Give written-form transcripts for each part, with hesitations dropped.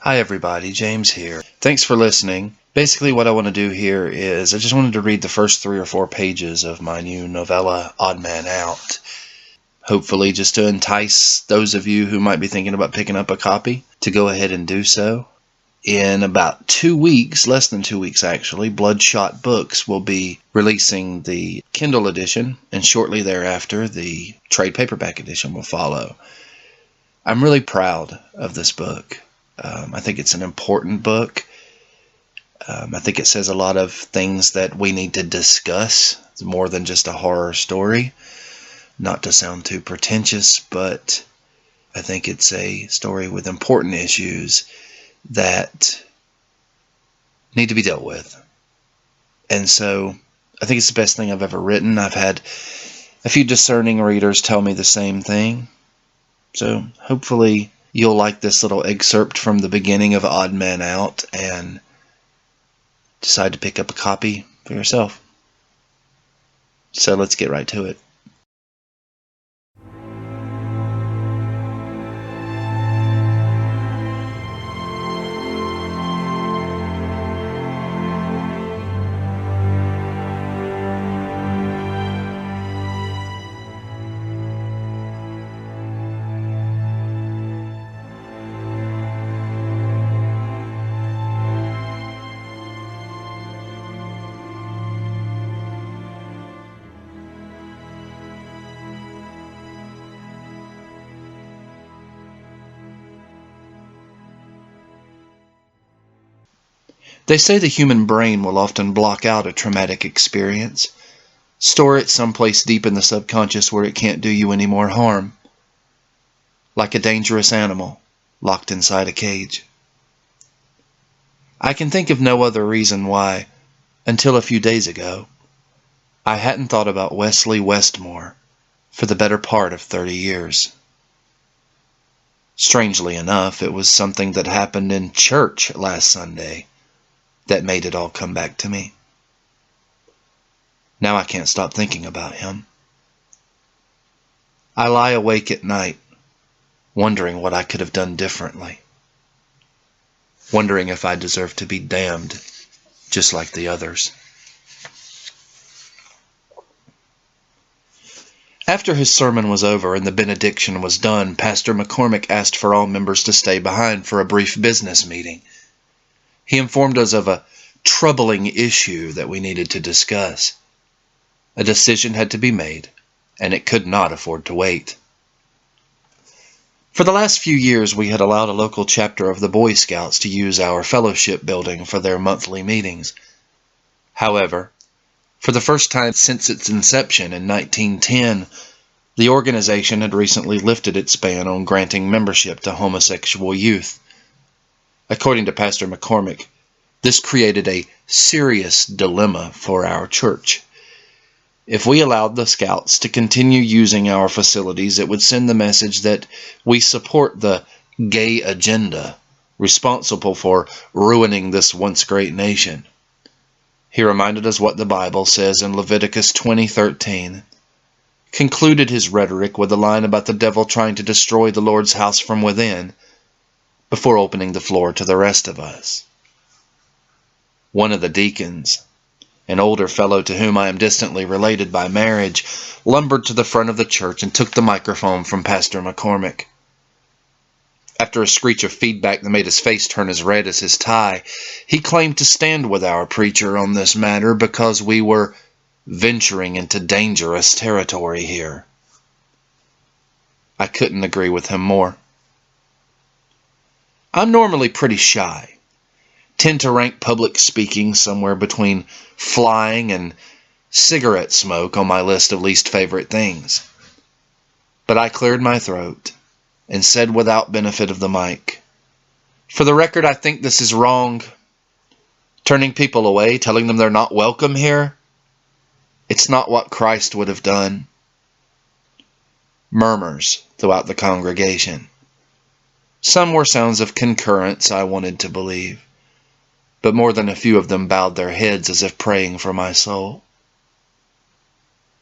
Hi everybody, James here. Thanks for listening. Basically what I want to do here is I just wanted to read the first 3 or 4 pages of my new novella, Odd Man Out. Hopefully just to entice those of you who might be thinking about picking up a copy to go ahead and do so. In about 2 weeks, less than 2 weeks actually, Bloodshot Books will be releasing the Kindle edition, and shortly thereafter the trade paperback edition will follow. I'm really proud of this book. I think it's an important book. I think it says a lot of things that we need to discuss. It's more than just a horror story. Not to sound too pretentious, but I think it's a story with important issues that need to be dealt with. And so I think it's the best thing I've ever written. I've had a few discerning readers tell me the same thing. So hopefully you'll like this little excerpt from the beginning of Odd Man Out and decide to pick up a copy for yourself. So let's get right to it. They say the human brain will often block out a traumatic experience, store it someplace deep in the subconscious where it can't do you any more harm, like a dangerous animal locked inside a cage. I can think of no other reason why, until a few days ago, I hadn't thought about Wesley Westmore for the better part of 30 years. Strangely enough, it was something that happened in church last Sunday that made it all come back to me. Now I can't stop thinking about him. I lie awake at night, wondering what I could have done differently. Wondering if I deserve to be damned, just like the others. After his sermon was over and the benediction was done, Pastor McCormick asked for all members to stay behind for a brief business meeting. He informed us of a troubling issue that we needed to discuss. A decision had to be made, and it could not afford to wait. For the last few years, we had allowed a local chapter of the Boy Scouts to use our fellowship building for their monthly meetings. However, for the first time since its inception in 1910, the organization had recently lifted its ban on granting membership to homosexual youth. According to Pastor McCormick, this created a serious dilemma for our church. If we allowed the Scouts to continue using our facilities, it would send the message that we support the gay agenda responsible for ruining this once great nation. He reminded us what the Bible says in Leviticus 20:13, concluded his rhetoric with a line about the devil trying to destroy the Lord's house from within, before opening the floor to the rest of us. One of the deacons, an older fellow to whom I am distantly related by marriage, lumbered to the front of the church and took the microphone from Pastor McCormick. After a screech of feedback that made his face turn as red as his tie, he claimed to stand with our preacher on this matter because we were venturing into dangerous territory here. I couldn't agree with him more. I'm normally pretty shy, tend to rank public speaking somewhere between flying and cigarette smoke on my list of least favorite things. But I cleared my throat and said without benefit of the mic, "For the record, I think this is wrong. Turning people away, telling them they're not welcome here, it's not what Christ would have done." Murmurs throughout the congregation. Some were sounds of concurrence, I wanted to believe, but more than a few of them bowed their heads as if praying for my soul.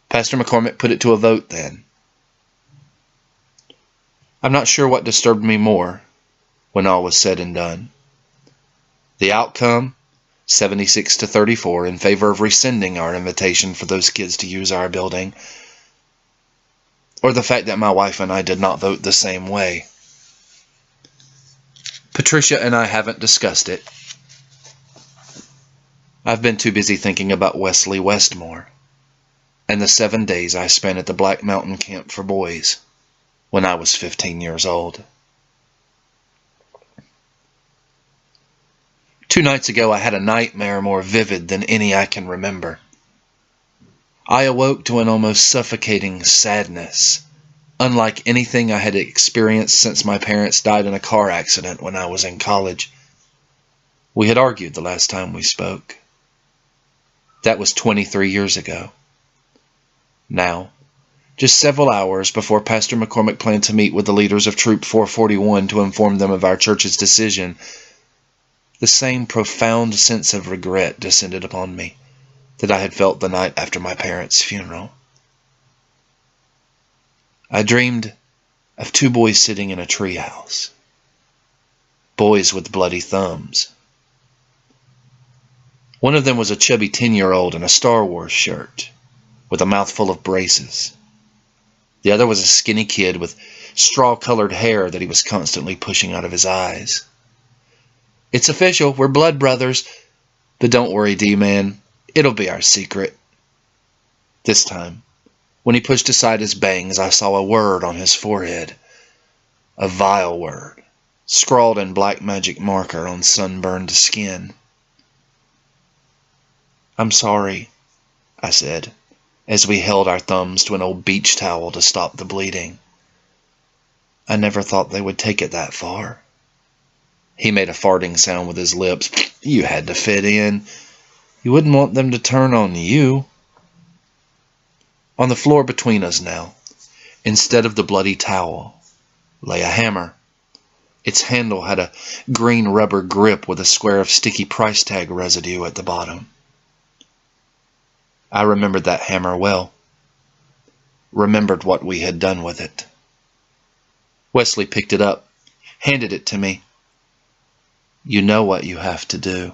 Pastor McCormick put it to a vote then. I'm not sure what disturbed me more, when all was said and done. The outcome, 76-34, in favor of rescinding our invitation for those kids to use our building, or the fact that my wife and I did not vote the same way. Patricia and I haven't discussed it. I've been too busy thinking about Wesley Westmore and the 7 days I spent at the Black Mountain Camp for Boys when I was 15 years old. 2 nights ago, I had a nightmare more vivid than any I can remember. I awoke to an almost suffocating sadness, unlike anything I had experienced since my parents died in a car accident when I was in college. We had argued the last time we spoke. That was 23 years ago. Now, just several hours before Pastor McCormick planned to meet with the leaders of Troop 441 to inform them of our church's decision, the same profound sense of regret descended upon me that I had felt the night after my parents' funeral. I dreamed of 2 boys sitting in a treehouse, boys with bloody thumbs. One of them was a chubby 10-year-old in a Star Wars shirt with a mouthful of braces. The other was a skinny kid with straw-colored hair that he was constantly pushing out of his eyes. "It's official, we're blood brothers. But don't worry, D-Man, it'll be our secret." This time, when he pushed aside his bangs, I saw a word on his forehead. A vile word, scrawled in black magic marker on sunburned skin. "I'm sorry," I said, as we held our thumbs to an old beach towel to stop the bleeding. "I never thought they would take it that far." He made a farting sound with his lips. "You had to fit in. You wouldn't want them to turn on you." On the floor between us now, instead of the bloody towel, lay a hammer. Its handle had a green rubber grip with a square of sticky price tag residue at the bottom. I remembered that hammer well. Remembered what we had done with it. Wesley picked it up, handed it to me. "You know what you have to do."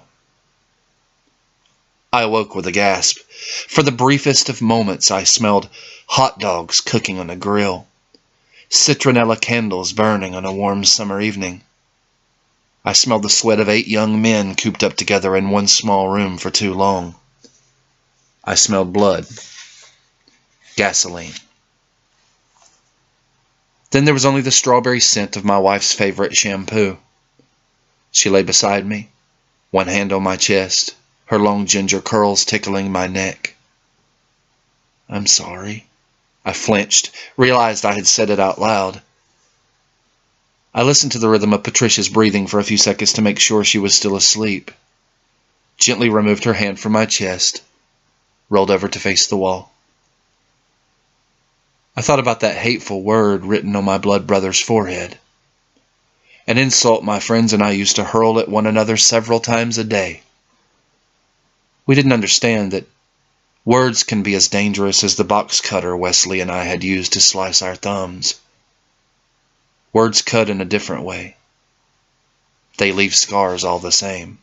I awoke with a gasp. For the briefest of moments, I smelled hot dogs cooking on a grill, citronella candles burning on a warm summer evening. I smelled the sweat of 8 young men cooped up together in one small room for too long. I smelled blood, gasoline. Then there was only the strawberry scent of my wife's favorite shampoo. She lay beside me, one hand on my chest, her long ginger curls tickling my neck. "I'm sorry." I flinched, realized I had said it out loud. I listened to the rhythm of Patricia's breathing for a few seconds to make sure she was still asleep. Gently removed her hand from my chest, rolled over to face the wall. I thought about that hateful word written on my blood brother's forehead. An insult my friends and I used to hurl at one another several times a day. We didn't understand that words can be as dangerous as the box cutter Wesley and I had used to slice our thumbs. Words cut in a different way. They leave scars all the same.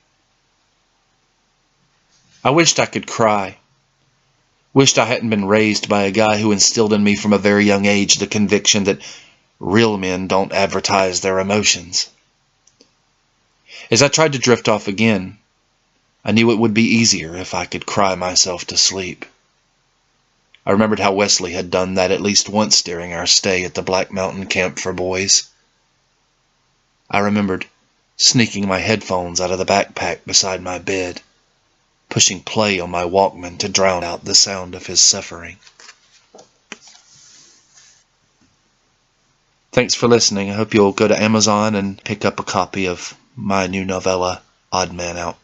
I wished I could cry. Wished I hadn't been raised by a guy who instilled in me from a very young age the conviction that real men don't advertise their emotions. As I tried to drift off again, I knew it would be easier if I could cry myself to sleep. I remembered how Wesley had done that at least once during our stay at the Black Mountain Camp for Boys. I remembered sneaking my headphones out of the backpack beside my bed, pushing play on my Walkman to drown out the sound of his suffering. Thanks for listening. I hope you'll go to Amazon and pick up a copy of my new novella, Odd Man Out.